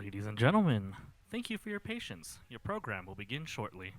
Ladies and gentlemen, thank you for your patience. Your program will begin shortly.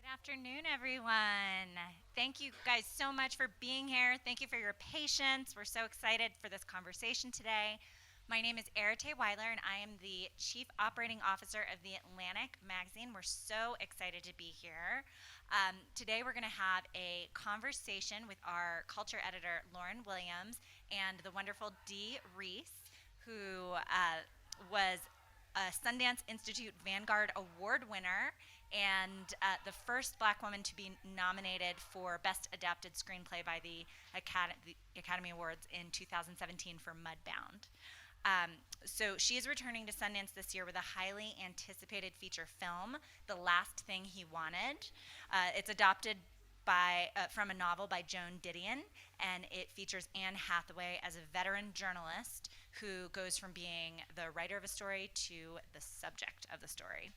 Afternoon, everyone. Thank you guys so much for being here. Thank you for your patience. We're so excited for this conversation today. My name is Arete Weiler, and I am the Chief Operating Officer of the Atlantic magazine. We're so excited to be here. Today, we're going to have a conversation with our culture editor, Lauren Williams, and the wonderful Dee Rees, who was a Sundance Institute Vanguard Award winner and the first Black woman to be nominated for Best Adapted Screenplay by the Academy Awards in 2017 for Mudbound. So she is returning to Sundance this year with a highly anticipated feature film, The Last Thing He Wanted. It's adopted from a novel by Joan Didion, and it features Anne Hathaway as a veteran journalist who goes from being the writer of a story to the subject of the story.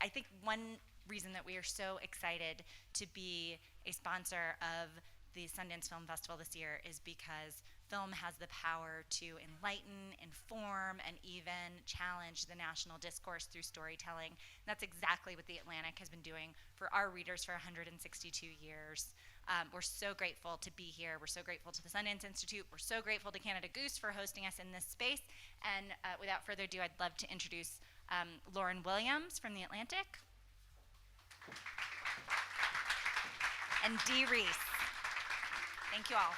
I think one reason that we are so excited to be a sponsor of the Sundance Film Festival this year is because film has the power to enlighten, inform, and even challenge the national discourse through storytelling. And that's exactly what the Atlantic has been doing for our readers for 162 years. We're so grateful to be here. We're so grateful to the Sundance Institute. We're so grateful to Canada Goose for hosting us in this space. And without further ado, I'd love to introduce Lauren Williams from The Atlantic, and Dee Rees. Thank you all.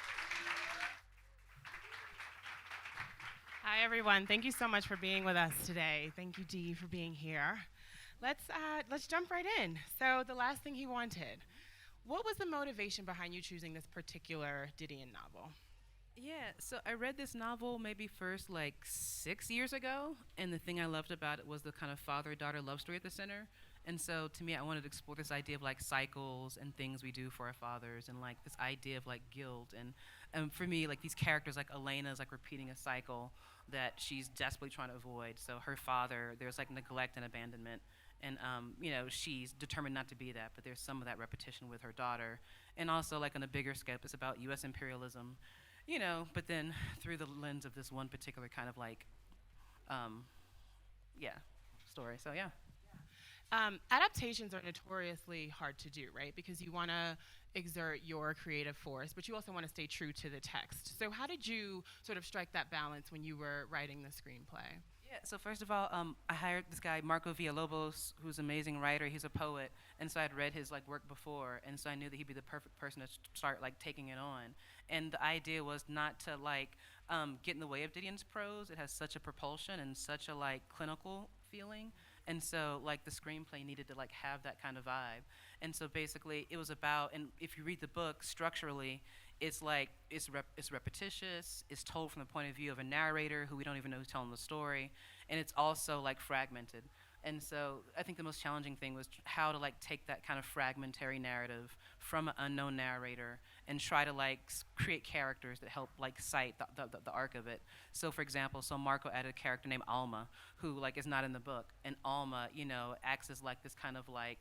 Hi, everyone. Thank you so much for being with us today. Thank you, Dee, for being here. Let's jump right in. So, The Last Thing He Wanted. What was the motivation behind you choosing this particular Didion novel? Yeah, so I read this novel maybe first like 6 years ago, and the thing I loved about it was the kind of father-daughter love story at the center. And so to me, I wanted to explore this idea of like cycles and things we do for our fathers, and like this idea of like guilt. And for me, like these characters, like Elena is like repeating a cycle that she's desperately trying to avoid. So her father, there's like neglect and abandonment. And she's determined not to be that, but there's some of that repetition with her daughter. And also, like on a bigger scale, it's about U.S. imperialism, but then through the lens of this one particular kind of like, story. So yeah. Adaptations are notoriously hard to do, right? Because you want to exert your creative force, but you also want to stay true to the text. So how did you sort of strike that balance when you were writing the screenplay? Yeah, so first of all, I hired this guy, Marco Villalobos, who's an amazing writer. He's a poet, and so I'd read his like work before, and so I knew that he'd be the perfect person to start like taking it on. And the idea was not to like get in the way of Didion's prose. It has such a propulsion and such a like clinical feeling, and so like the screenplay needed to like have that kind of vibe. And so basically, it was about, and if you read the book structurally, it's like it's repetitious. It's told from the point of view of a narrator who we don't even know who's telling the story, and it's also like fragmented. And so I think the most challenging thing was how to like take that kind of fragmentary narrative from an unknown narrator and try to like create characters that help like cite the arc of it. So for example, Marco added a character named Alma who like is not in the book, and Alma acts as like this kind of like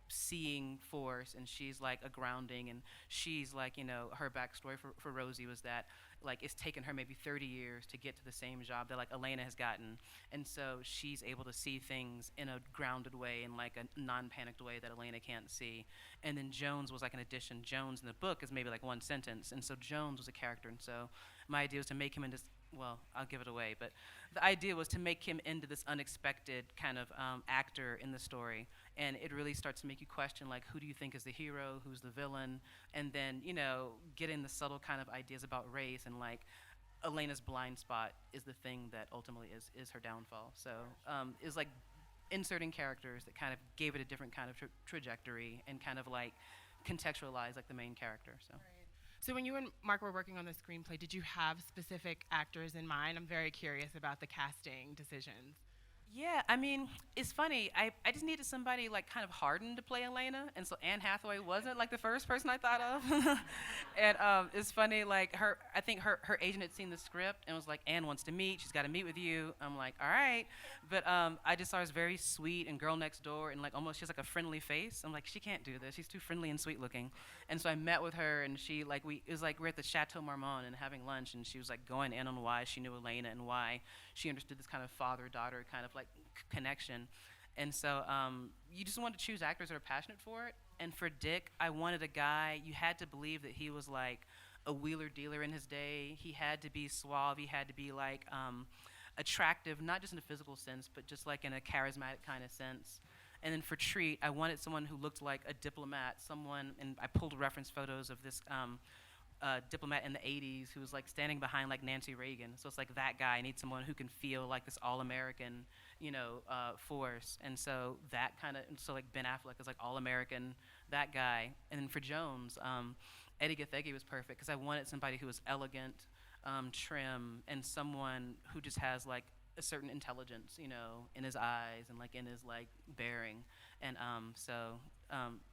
seeing force, and she's like a grounding, and she's like her backstory for Rosie was that like it's taken her maybe 30 years to get to the same job that like Elena has gotten, and so she's able to see things in a grounded way, in like a non-panicked way that Elena can't see. And then Jones was like an addition. Jones in the book is maybe like one sentence, and so Jones was a character, and so my idea was to make him into, well, I'll give it away, but the idea was to make him into this unexpected kind of actor in the story. And it really starts to make you question, like, who do you think is the hero, who's the villain, and then, get in the subtle kind of ideas about race, and like Elena's blind spot is the thing that ultimately is her downfall. So is like inserting characters that kind of gave it a different kind of trajectory and kind of like contextualize like the main character. So. Right. So when you and Mark were working on the screenplay, did you have specific actors in mind? I'm very curious about the casting decisions. Yeah, I mean, it's funny. I just needed somebody like kind of hardened to play Elena, and so Anne Hathaway wasn't like the first person I thought of. And it's funny, like I think her agent had seen the script and was like, Anne wants to meet. She's got to meet with you. I'm like, all right, but I just saw her as very sweet and girl next door, and like almost she has like a friendly face. I'm like, she can't do this. She's too friendly and sweet looking. And so I met with her, and she like it was like we're at the Chateau Marmont and having lunch, and she was like going in on why she knew Elena and why she understood this kind of father-daughter kind of like connection. And so you just want to choose actors that are passionate for it. And for Dick, I wanted a guy, you had to believe that he was like a wheeler dealer in his day. He had to be suave. He had to be like attractive, not just in a physical sense, but just like in a charismatic kind of sense. And then for Treat, I wanted someone who looked like a diplomat, someone, and I pulled reference photos of this diplomat in the 80s who was like standing behind like Nancy Reagan. So it's like that guy. I need someone who can feel like this all-American, force. And so that kind of, so like Ben Affleck is like all-American, that guy. And then for Jones, Eddie Gathegi was perfect because I wanted somebody who was elegant, trim, and someone who just has like a certain intelligence, in his eyes and like in his like bearing. And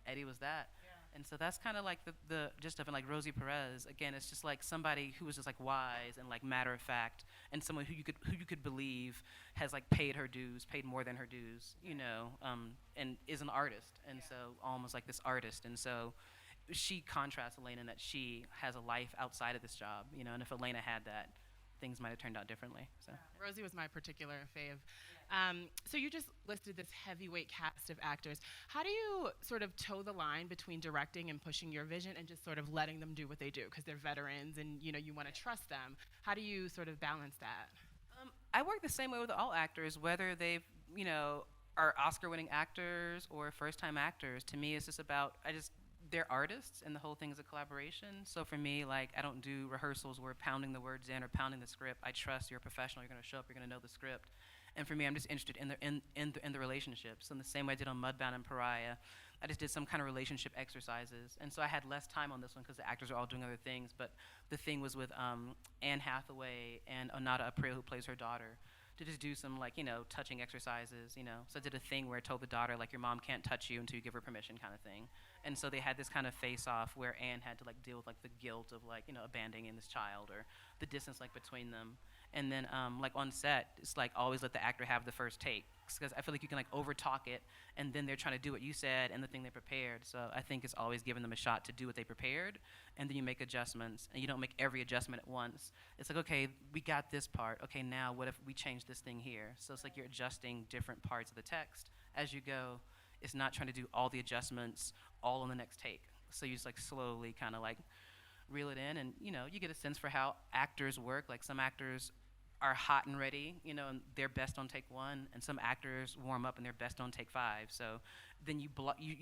Eddie was that. And so that's kind of like the gist of it. Like Rosie Perez, again, it's just like somebody who was just like wise and like matter of fact, and someone who you could believe has like paid her dues, paid more than her dues, and is an artist, and so almost like this artist. And so she contrasts Elena in that she has a life outside of this job, and if Elena had that, things might have turned out differently. So Rosie was my particular fave. So you just listed this heavyweight cast of actors. How do you sort of toe the line between directing and pushing your vision and just sort of letting them do what they do because they're veterans and you want to trust them? How do you sort of balance that? I work the same way with all actors, whether they've are Oscar-winning actors or first-time actors. To me, it's just about they're artists, and the whole thing is a collaboration. So for me, like, I don't do rehearsals where we're pounding the words in or pounding the script. I trust you're a professional. You're going to show up. You're going to know the script. And for me, I'm just interested in the relationships. In the same way I did on Mudbound and Pariah, I just did some kind of relationship exercises. And so I had less time on this one because the actors are all doing other things. But the thing was with Anne Hathaway and Onata April, who plays her daughter, to just do some touching exercises. So I did a thing where I told the daughter, like, your mom can't touch you until you give her permission, kind of thing. And so they had this kind of face-off where Anne had to like deal with like the guilt of like abandoning this child or the distance like between them. And then like on set, it's like always let the actor have the first take because I feel like you can like over-talk it, and then they're trying to do what you said and the thing they prepared. So I think it's always giving them a shot to do what they prepared, and then you make adjustments, and you don't make every adjustment at once. It's like, okay, we got this part. Okay, now what if we change this thing here? So it's like you're adjusting different parts of the text as you go. It's not trying to do all the adjustments all on the next take. So you just like slowly kind of like reel it in, and you get a sense for how actors work. Like some actors are hot and ready, and they're best on take one, and some actors warm up and they're best on take 5. So then you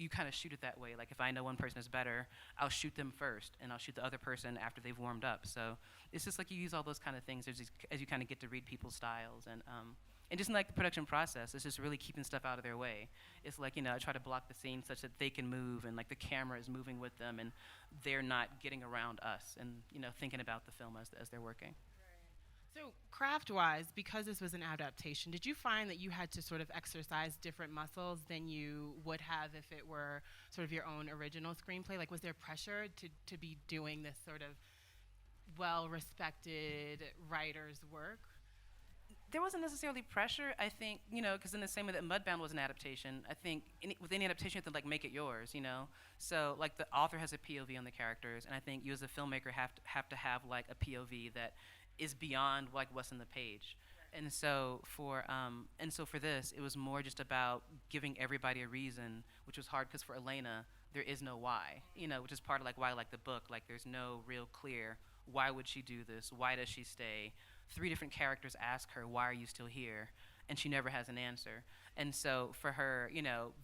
kind of shoot it that way. Like if I know one person is better, I'll shoot them first, and I'll shoot the other person after they've warmed up. So it's just like you use all those kind of things as you kind of get to read people's styles, and just in like the production process, it's just really keeping stuff out of their way. It's like, I try to block the scene such that they can move, and like the camera is moving with them, and they're not getting around us, and thinking about the film as they're working. So craft-wise, because this was an adaptation, did you find that you had to sort of exercise different muscles than you would have if it were sort of your own original screenplay? Like, was there pressure to be doing this sort of well-respected writer's work? There wasn't necessarily pressure, I think, because in the same way that Mudbound was an adaptation, I think with any adaptation you have to like make it yours, So like the author has a POV on the characters, and I think you as a filmmaker have to have like a POV that is beyond like what's in the page. And so for this, it was more just about giving everybody a reason, which was hard because for Elena, there is no why, which is part of like why I like the book. Like there's no real clear why would she do this? Why does she stay? 3 different characters ask her, why are you still here? And she never has an answer. And so for her,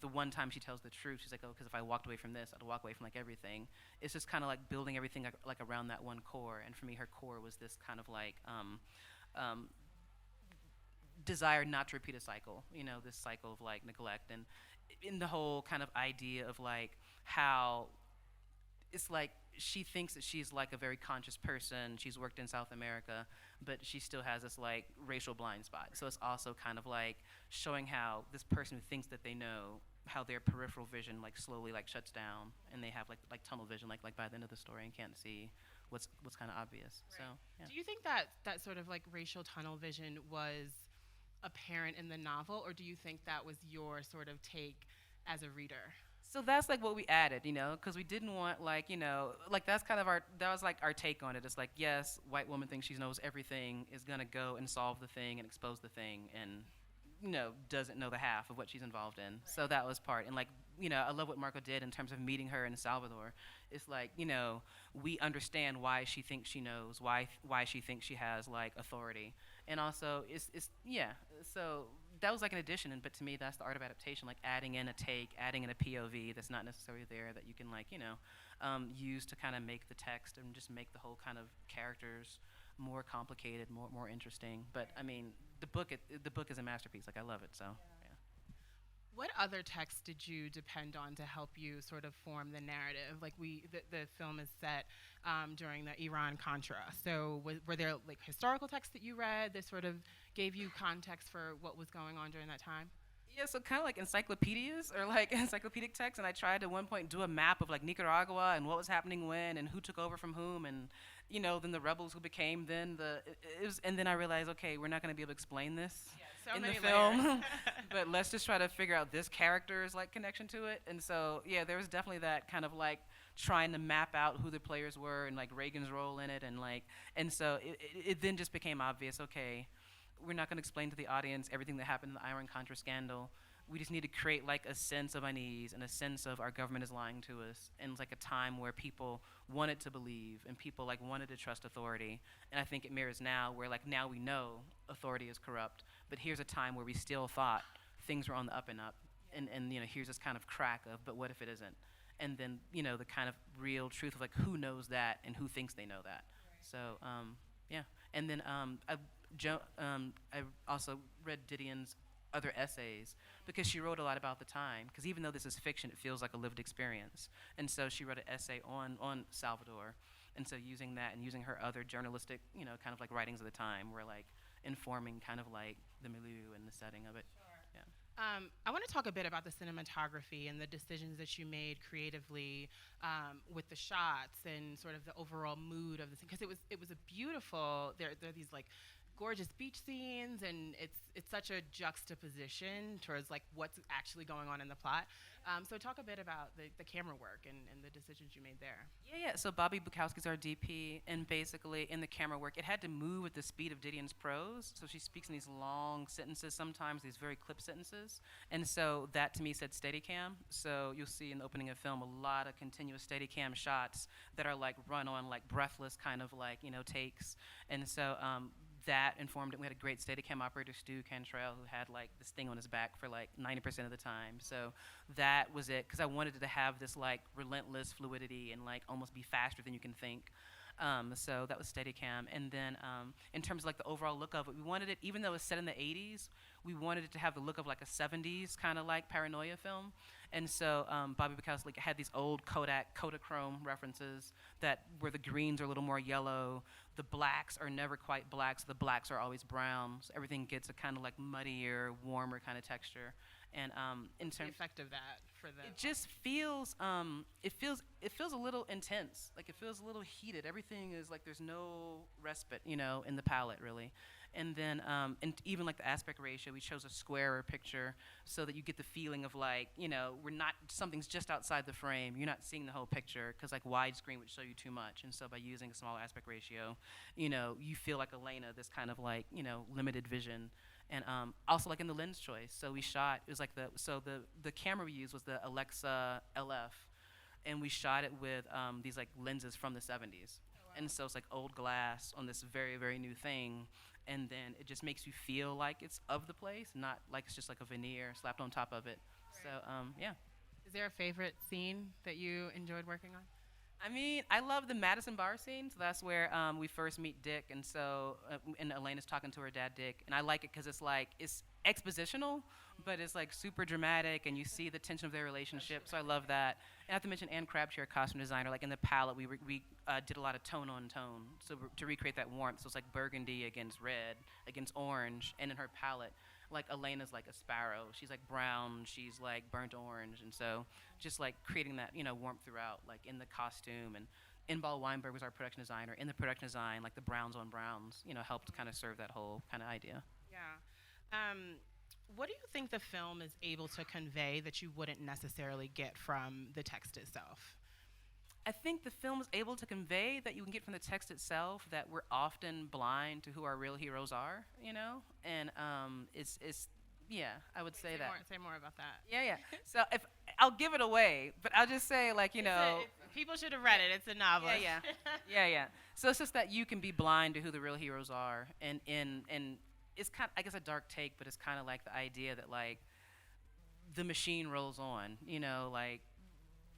the one time she tells the truth, she's like, oh, because if I walked away from this, I'd walk away from like everything. It's just kind of like building everything like around that one core. And for me, her core was this kind of like desire not to repeat a cycle, this cycle of like neglect. And in the whole kind of idea of like how it's like she thinks that she's like a very conscious person. She's worked in South America, but she still has this like racial blind spot. So it's also kind of like showing how this person who thinks that they know, how their peripheral vision like slowly like shuts down, and they have like tunnel vision like by the end of the story and can't see what's kind of obvious. Right. So yeah. Do you think that sort of like racial tunnel vision was apparent in the novel, or do you think that was your sort of take as a reader? So that's like what we added, because we didn't want like, like that's kind of that was like our take on it. It's like, yes, white woman thinks she knows everything, is gonna go and solve the thing and expose the thing, and doesn't know the half of what she's involved in. So that was part. And like, I love what Marco did in terms of meeting her in Salvador. It's like, we understand why she thinks she knows, why she thinks she has like authority. And also it's yeah. So that was like an addition, but to me that's the art of adaptation, like adding in a take, adding in a POV that's not necessarily there, that you can like, use to kind of make the text and just make the whole kind of characters more complicated, more interesting. But I mean, the book is a masterpiece. Like I love it. So yeah. What other texts did you depend on to help you sort of form the narrative? Like the film is set during the Iran-Contra. So were there like historical texts that you read that sort of gave you context for what was going on during that time? Yeah, so kind of like encyclopedias or like encyclopedic texts, and I tried at one point do a map of like Nicaragua and what was happening when and who took over from whom, and then the rebels who became then and then I realized, okay, we're not going to be able to explain this in the film, but let's just try to figure out this character's like connection to it. And so yeah, there was definitely that kind of like trying to map out who the players were and like Reagan's role in it, and so it then just became obvious, okay, we're not going to explain to the audience everything that happened in the Iran-Contra scandal. We just need to create like a sense of unease and a sense of our government is lying to us, and it's like a time where people wanted to believe and people like wanted to trust authority. And I think it mirrors now, where like now we know authority is corrupt, but here's a time where we still thought things were on the up and up, and here's this kind of crack of, but what if it isn't? And then the kind of real truth of like who knows that and who thinks they know that. So yeah, and then I also read Didion's other essays because she wrote a lot about the time, because even though this is fiction, it feels like a lived experience. And so she wrote an essay on Salvador, and so using that and using her other journalistic kind of like writings of the time were like informing kind of like the milieu and the setting of it. Sure. Yeah. I want to talk a bit about the cinematography and the decisions that you made creatively with the shots and sort of the overall mood of the scene, because it was a beautiful. There are these like gorgeous beach scenes, and it's such a juxtaposition towards like what's actually going on in the plot. So talk a bit about the camera work and the decisions you made there. Yeah. So Bobby Bukowski's our DP, and basically in the camera work, it had to move at the speed of Didion's prose. So she speaks in these long sentences, sometimes these very clipped sentences, and so that to me said Steadicam. So you'll see in the opening of the film a lot of continuous Steadicam shots that are like run on like breathless kind of like takes, and so that informed it. We had a great Steadicam operator, Stu Cantrell, who had like this thing on his back for like 90% of the time. So that was it, because I wanted it to have this like relentless fluidity and like almost be faster than you can think. So that was Steadicam. And then in terms of like the overall look of it, we wanted it, even though it's set in the 80s, we wanted it to have the look of like a 70s kind of like paranoia film. And so Bobby Bukowski had these old Kodachrome references that where the greens are a little more yellow, the blacks are never quite black, so the blacks are always brown. So everything gets a kind of like muddier, warmer kind of texture. And in terms, the effect of that for the it just feels it feels a little intense. Like it feels a little heated. Everything is like there's no respite, in the palette really. And then and even like the aspect ratio, we chose a squarer picture so that you get the feeling of like something's just outside the frame. You're not seeing the whole picture, because like widescreen would show you too much. And so by using a small aspect ratio, you feel like Elena, this kind of like limited vision. And also like in the lens choice, so we shot, it was like the camera we used was the Alexa LF, and we shot it with these like lenses from the 70s. Oh, wow. And so it's like old glass on this very, very new thing, and then it just makes you feel like it's of the place, not like it's just like a veneer slapped on top of it. Right. So yeah. Is there a favorite scene that you enjoyed working on? I mean, I love the Madison bar scene. So that's where we first meet Dick, and so and Elena's talking to her dad, Dick, and I like it because it's like it's expositional, but it's like super dramatic, and you see the tension of their relationship. So I love that. And I have to mention Ann Crabtree, costume designer. Like in the palette, we did a lot of tone on tone, so to recreate that warmth. So it's like burgundy against red, against orange, and in her palette, like Elena's like a sparrow. She's like brown. She's like burnt orange, and so just like creating that warmth throughout, like in the costume. And Inbal Weinberg was our production designer. In the production design, like the browns on browns, helped kind of serve that whole kind of idea. Yeah. What do you think the film is able to convey that you wouldn't necessarily get from the text itself? I think the film is able to convey that you can get from the text itself that we're often blind to who our real heroes are, and it's Yeah, I would say that. Say more about that. Yeah, yeah. So if I'll give it away, but I'll just say like People should have read it. It's a novel. yeah, yeah, yeah. So it's just that you can be blind to who the real heroes are, and it's kind I guess a dark take, but it's kind of like the idea that like the machine rolls on, like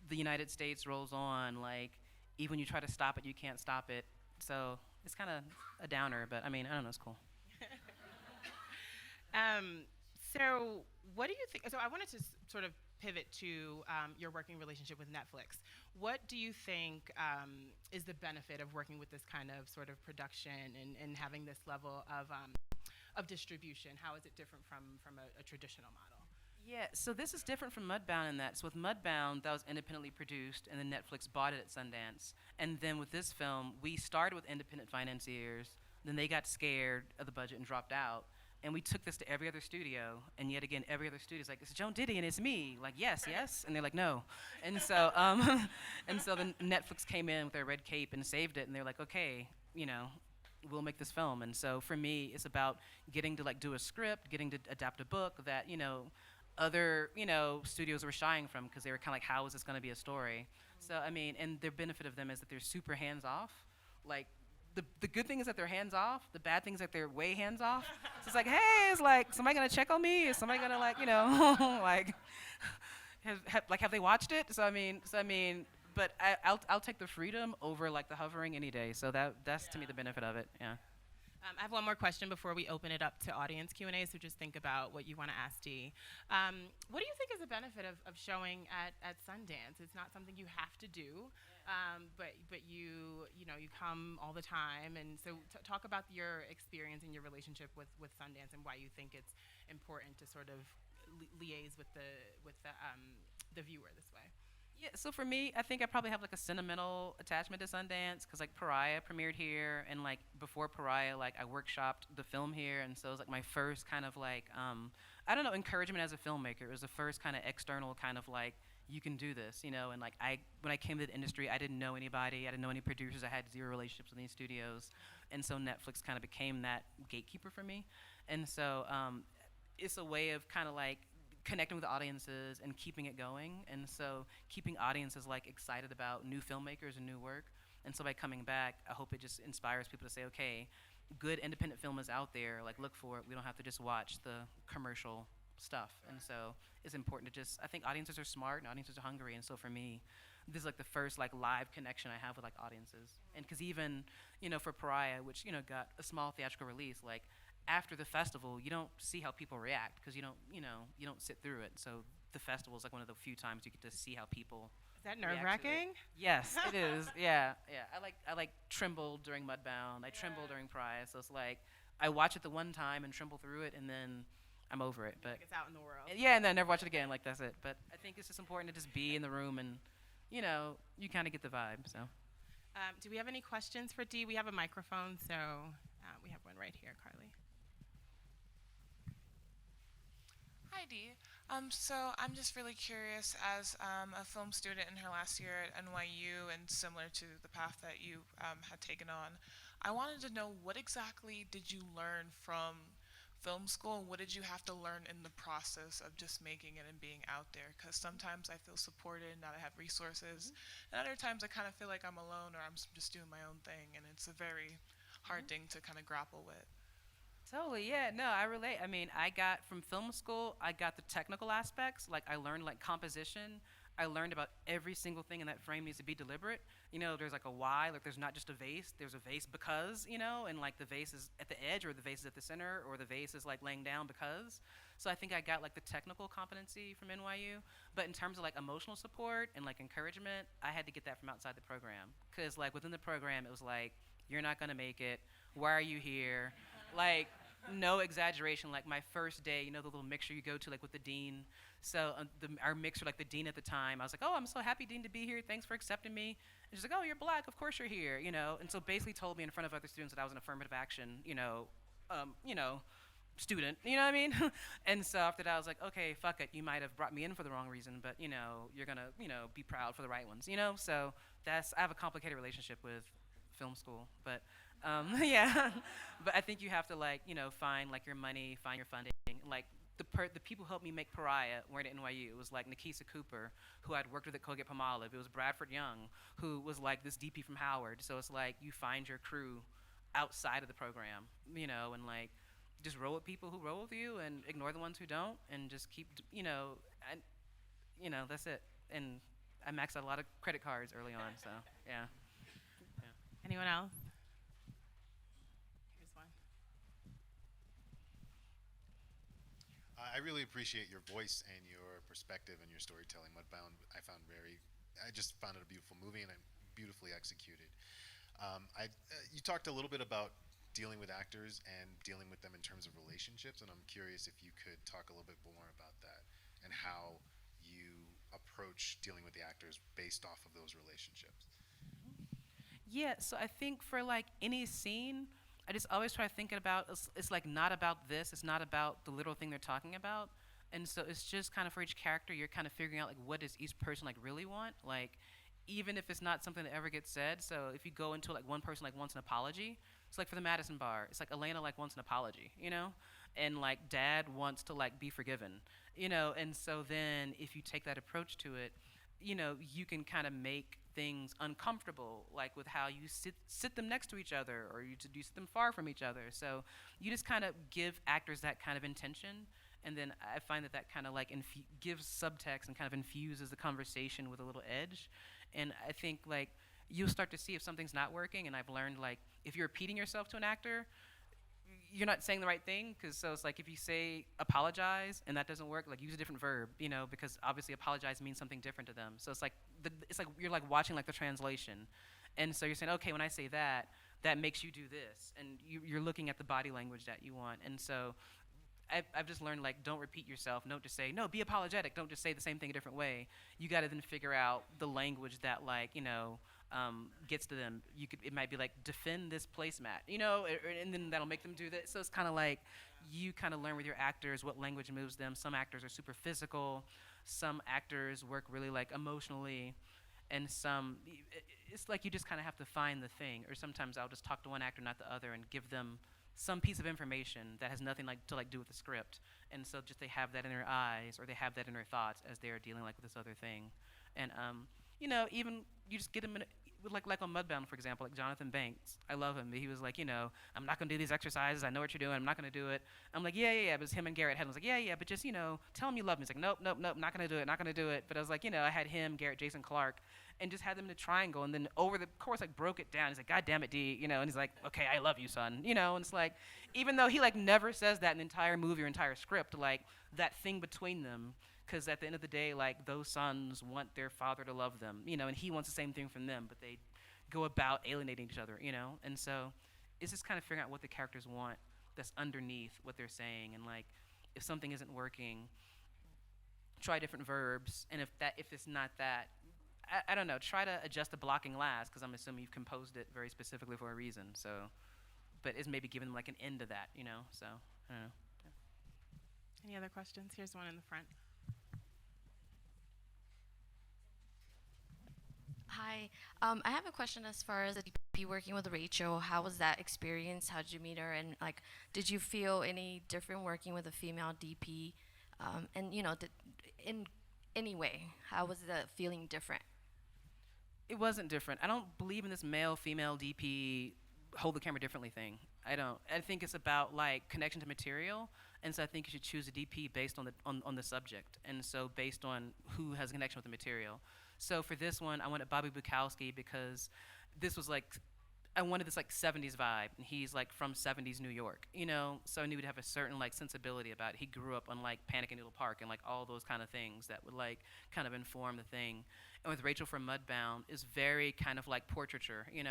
the United States rolls on, like even when you try to stop it, you can't stop it. So it's kind of a downer, but I mean I don't know, it's cool. So what do you think? So I wanted to sort of pivot to your working relationship with Netflix. What do you think is the benefit of working with this kind of sort of production and having this level of distribution? How is it different from a traditional model? Yeah, so this is different from Mudbound in that. So with Mudbound, that was independently produced, and then Netflix bought it at Sundance. And then with this film, we started with independent financiers. Then they got scared of the budget and dropped out. And we took this to every other studio, and yet again, every other studio is like, it's Joan Didion, it's me. Like, yes, yes, and they're like, no. And so, and so then Netflix came in with their red cape and saved it, and they're like, okay, we'll make this film. And so for me, it's about getting to like do a script, getting to adapt a book that other studios were shying from because they were kind of like, how is this going to be a story? So I mean, and the benefit of them is that they're super hands off, like. The good thing is that they're hands off. The bad thing is that they're way hands off. So it's like, hey, it's like, somebody gonna check on me? Is somebody gonna like, like, have they watched it? So I mean, but I'll take the freedom over like the hovering any day. So that's to me the benefit of it. Yeah. I have one more question before we open it up to audience Q&A, so just think about what you want to ask Dee. What do you think is the benefit of showing at Sundance? It's not something you have to do, but you come all the time, and so talk about your experience and your relationship with Sundance and why you think it's important to sort of liaise with the viewer this way. Yeah, so for me, I think I probably have like a sentimental attachment to Sundance because like Pariah premiered here, and like before Pariah, like I workshopped the film here, and so it was like my first kind of like I don't know, encouragement as a filmmaker. It was the first kind of external kind of like, you can do this, and like when I came to the industry, I didn't know anybody, I didn't know any producers, I had zero relationships with any studios, and so Netflix kind of became that gatekeeper for me, and so it's a way of kind of like connecting with audiences and keeping it going, and so keeping audiences like excited about new filmmakers and new work. And so by coming back, I hope it just inspires people to say, okay, good independent film is out there, like look for it. We don't have to just watch the commercial stuff. And so it's important to just, I think audiences are smart and audiences are hungry, and so for me, this is like the first like live connection I have with like audiences. And because even, for Pariah, which, got a small theatrical release, like after the festival, you don't see how people react because you don't sit through it. So the festival is like one of the few times you get to see how people. Is that nerve-wracking? Yes, it is. Yeah, yeah. I like trembled during Mudbound. I trembled during Pariah. So it's like I watch it the one time and tremble through it, and then I'm over it. But like it's out in the world. Yeah, and then I never watch it again. Like that's it. But I think it's just important to just be in the room and you kind of get the vibe. So. Do we have any questions for Dee? We have a microphone, so we have one right here, Carly. Hi, Dee. So I'm just really curious, as a film student in her last year at NYU and similar to the path that you had taken on, I wanted to know what exactly did you learn from film school, and what did you have to learn in the process of just making it and being out there? Because sometimes I feel supported and that I have resources, and other times I kind of feel like I'm alone or I'm just doing my own thing, and it's a very hard thing to kind of grapple with. Totally, yeah, no, I relate. I mean, I got from film school, I got the technical aspects. Like I learned like composition. I learned about every single thing in that frame needs to be deliberate. There's like a why, like there's not just a vase, there's a vase because, and like the vase is at the edge or the vase is at the center or the vase is like laying down because. So I think I got like the technical competency from NYU, but in terms of like emotional support and like encouragement, I had to get that from outside the program. Cause like within the program, it was like, you're not gonna make it, why are you here? Like, no exaggeration, like my first day, the little mixer you go to like with the dean. So our mixer, like the dean at the time, I was like, oh, I'm so happy, Dean, to be here. Thanks for accepting me. And she's like, oh, you're black. Of course you're here, And so basically told me in front of other students that I was an affirmative action, student, you know what I mean? And so after that, I was like, okay, fuck it. You might have brought me in for the wrong reason, but, you're going to, be proud for the right ones, So I have a complicated relationship with film school, but yeah. But I think you have to like, find like your money, find your funding, like the people who helped me make Pariah weren't at NYU. It was like Nikisa Cooper, who I'd worked with at Colgate-Palmolive. It was Bradford Young, who was like this DP from Howard. So it's like you find your crew outside of the program, and like just roll with people who roll with you and ignore the ones who don't, and just keep, and that's it. And I maxed out a lot of credit cards early on, so yeah. Anyone else? Here's one. I really appreciate your voice and your perspective and your storytelling. Mudbound, I just found it a beautiful movie and beautifully executed. You talked a little bit about dealing with actors and dealing with them in terms of relationships, and I'm curious if you could talk a little bit more about that and how you approach dealing with the actors based off of those relationships. Yeah, so I think for like any scene, I just always try to think about it's like not about this, it's not about the little thing they're talking about. And so it's just kind of for each character, you're kind of figuring out like what does each person like really want, like even if it's not something that ever gets said. So if you go into like one person like wants an apology, it's like for the Madison Bar, it's like Elena like wants an apology, and like Dad wants to like be forgiven, and so then if you take that approach to it, you can kind of make things uncomfortable, like with how you sit them next to each other, or you sit them far from each other. So you just kind of give actors that kind of intention, and then I find that kind of like gives subtext and kind of infuses the conversation with a little edge. And I think like you'll start to see if something's not working. And I've learned like if you're repeating yourself to an actor, you're not saying the right thing, so it's like if you say apologize and that doesn't work, like use a different verb, because obviously apologize means something different to them. So it's like you're like watching like the translation, and so you're saying, okay, when I say that makes you do this, and you're looking at the body language that you want. And so I've just learned like don't repeat yourself. Don't just say no. Be apologetic. Don't just say the same thing a different way. You got to then figure out the language that like gets to them. It might be like defend this placemat, and then that'll make them do that. So it's kind of like you kind of learn with your actors what language moves them. Some actors are super physical. Some actors work really like emotionally, and it's like you just kind of have to find the thing. Or sometimes I'll just talk to one actor, not the other, and give them some piece of information that has nothing like to like do with the script, and so just they have that in their eyes or they have that in their thoughts as they're dealing like with this other thing. And even you just get them like on Mudbound, for example, like Jonathan Banks. I love him. He was like, I'm not gonna do these exercises. I know what you're doing. I'm not gonna do it. I'm like, yeah. But it's him and Garrett Hedlund. I was like, yeah, but just tell him you love me. He's like, nope, not gonna do it. But I was like, I had him, Garrett, Jason Clark, and just had them in a triangle, and then over the course like broke it down. He's like, God damn it, D, and he's like, okay, I love you, son, and it's like, even though he like never says that in the entire movie or entire script, like that thing between them, because at the end of the day, like those sons want their father to love them, and he wants the same thing from them, but they go about alienating each other, and so it's just kind of figuring out what the characters want that's underneath what they're saying, and like if something isn't working, try different verbs, and if it's not that, I don't know, try to adjust the blocking last, because I'm assuming you've composed it very specifically for a reason. So, but it's maybe giving them like an end to that, So I don't know. Yeah. Any other questions? Here's one in the front. Hi, I have a question as far as the DP working with Rachel. How was that experience? How did you meet her? And like, did you feel any different working with a female DP? And in any way, how was the feeling different? It wasn't different. I don't believe in this male-female DP hold the camera differently thing. I don't. I think it's about like connection to material, and so I think you should choose a DP based on the subject, and so based on who has a connection with the material. So for this one, I wanted Bobby Bukowski because this was like, I wanted this like 70s vibe, and he's like from 70s New York, so I knew he'd have a certain like sensibility about it. He grew up on like Panic in Noodle Park and like all those kind of things that would like kind of inform the thing. And with Rachel from Mudbound is very kind of like portraiture, and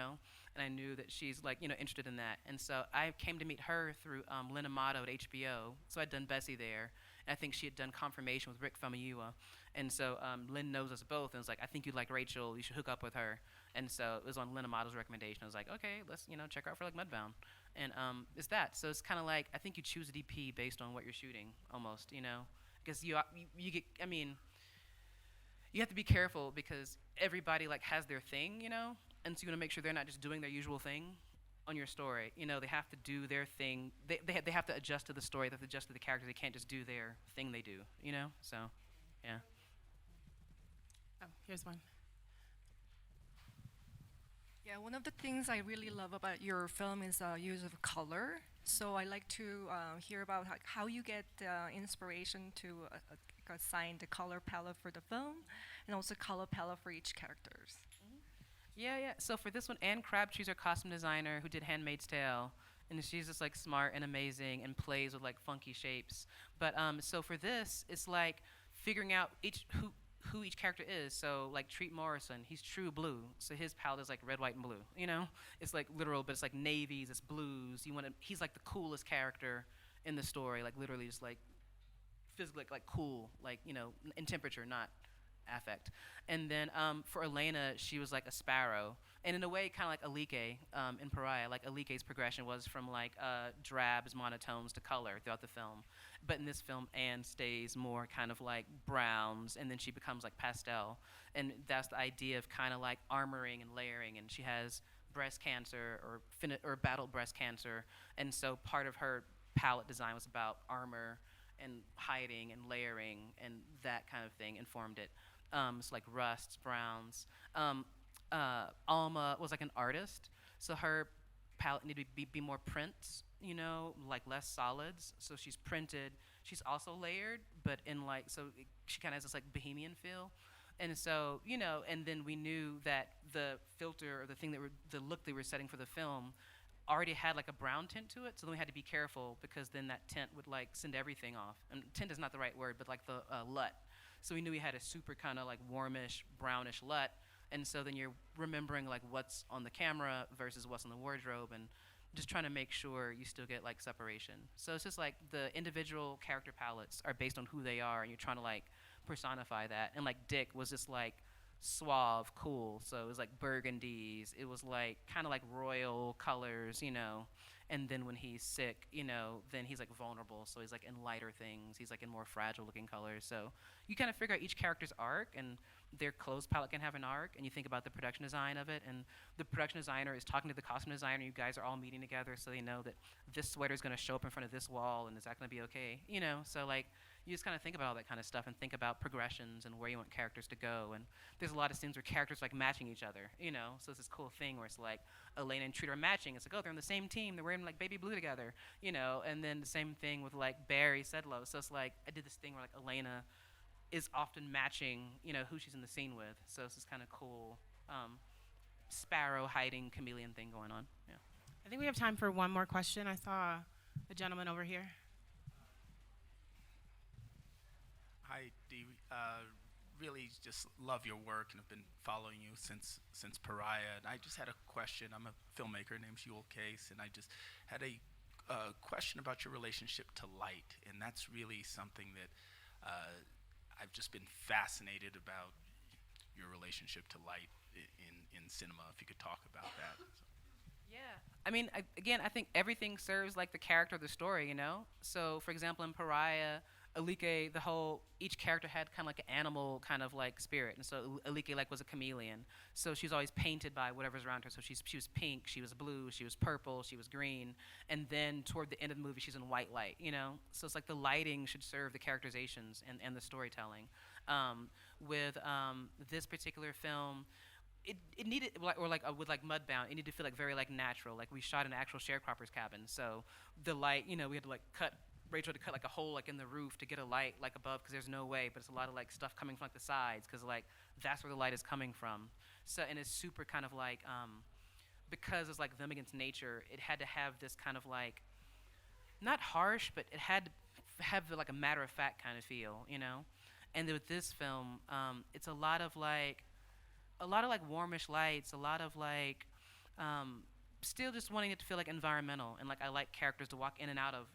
I knew that she's like, interested in that. And so I came to meet her through Lynn Amato at HBO. So I'd done Bessie there, and I think she had done Confirmation with Rick Famuyiwa. And so Lynn knows us both, and was like, I think you'd like Rachel, you should hook up with her. And so it was on Lynn Amato's recommendation. I was like, okay, let's check her out for like Mudbound. And it's that. So it's kind of like, I think you choose a DP based on what you're shooting, almost, because you get, you have to be careful because everybody like has their thing, and so you want to make sure they're not just doing their usual thing. on your story. You know, they have to do their thing. They have to adjust to the story. They have to adjust to the characters. They can't just do their thing they do. You know, so yeah. Oh, here's one. Yeah, one of the things I really love about your film is use of color. So I like to hear about how you get inspiration to assign the color palette for the film, and also color palette for each characters. Yeah, yeah. So for this one, Anne Crabtree's our costume designer who did *Handmaid's Tale*, and she's just like smart and amazing and plays with like funky shapes. But so for this, it's like figuring out who each character is. So like Treat Morrison, he's true blue, so his palette is like red, white, and blue. You know, it's like literal, but it's like navies, it's blues. He's like the coolest character in the story, like literally just like physically like cool, like in temperature, not affect. And then for Elena, she was like a sparrow, and in a way, kind of like Alike in Pariah. Like Alike's progression was from like drabs, monotones to color throughout the film. But in this film, Anne stays more kind of like browns, and then she becomes like pastel. And that's the idea of kind of like armoring and layering. And she has breast cancer or battled breast cancer, and so part of her palette design was about armor and hiding and layering, and that kind of thing informed it. It's like rusts, browns. Alma was like an artist, so her palette needed to be more prints, like less solids. So she's printed. She's also layered, but in like, she kind of has this like bohemian feel. And so, and then we knew that the filter or the look they were setting for the film already had like a brown tint to it, so then we had to be careful because then that tint would like send everything off. And tint is not the right word, but like the LUT. So we knew we had a super kind of like warmish, brownish LUT, and so then you're remembering like what's on the camera versus what's on the wardrobe, and just trying to make sure you still get like separation. So it's just like the individual character palettes are based on who they are, and you're trying to like personify that. And like Dick was just like suave, cool, so it was like burgundies, it was like kind of like royal colors, and then when he's sick, then he's like vulnerable, so he's like in lighter things, he's like in more fragile looking colors. So you kind of figure out each character's arc, and their clothes palette can have an arc, and you think about the production design of it, and the production designer is talking to the costume designer, you guys are all meeting together, so they know that this sweater is going to show up in front of this wall, and is that going to be okay, so like you just kind of think about all that kind of stuff and think about progressions and where you want characters to go. And there's a lot of scenes where characters like matching each other, so it's this cool thing where it's like Elena and Treat are matching. It's like, oh, they're on the same team, they're wearing like baby blue together, and then the same thing with like Barry Sedlow. So it's like I did this thing where like Elena is often matching, who she's in the scene with. So it's this kind of cool sparrow hiding chameleon thing going on. Yeah. I think we have time for one more question. I saw a gentleman over here. Hi, Dee. Really just love your work and have been following you since Pariah. And I just had a question. I'm a filmmaker named Yul Case, and I just had a question about your relationship to light. And that's really something that I've just been fascinated about, your relationship to light in cinema. If you could talk about that. Yeah. I mean, I think everything serves like the character of the story, So, for example, in Pariah, Alike, each character had kind of like an animal kind of like spirit, and so Alike like was a chameleon. So she was always painted by whatever's around her. So she was pink, she was blue, she was purple, she was green, and then toward the end of the movie, she's in white light. So it's like the lighting should serve the characterizations and the storytelling. With this particular film, it needed, with like Mudbound, it needed to feel like very like natural. Like we shot in an actual sharecropper's cabin, so the light, we had to like Rachel had to cut like a hole like in the roof to get a light like above, because there's no way, but it's a lot of like stuff coming from like the sides, because like that's where the light is coming from. So, and it's super kind of like because it's like them against nature, it had to have this kind of like not harsh, but it had to have like a matter of fact kind of feel, And with this film, it's a lot of like warmish lights, a lot of like still just wanting it to feel like environmental, and like I like characters to walk in and out of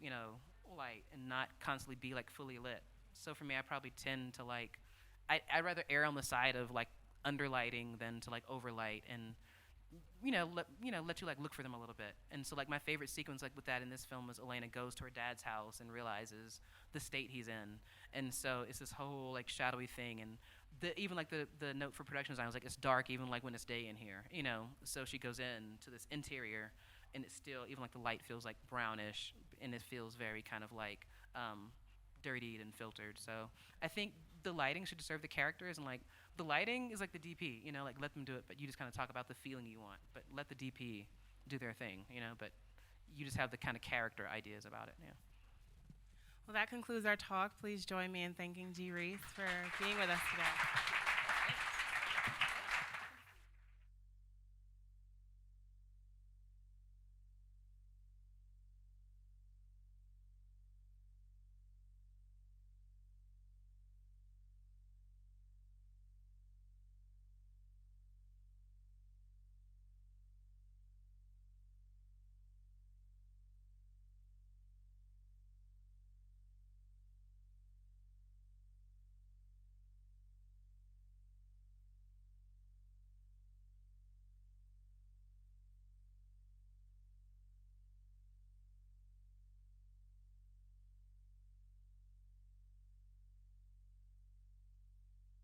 light and not constantly be like fully lit. So for me, I probably tend to like I'd rather err on the side of like underlighting than to like overlight, and let you like look for them a little bit. And so like my favorite sequence like with that in this film was Elena goes to her dad's house and realizes the state he's in, and so it's this whole like shadowy thing. And even like the note for production design was like, it's dark even like when it's day in here, So she goes in to this interior, and it's still, even like the light feels like brownish, and it feels very kind of like dirtied and filtered. So I think the lighting should serve the characters, and like the lighting is like the DP, you know, like let them do it, but you just kind of talk about the feeling you want, but let the DP do their thing, you know, but you just have the kind of character ideas about it. Yeah. Well, that concludes our talk. Please join me in thanking Dee Rees for being with us today.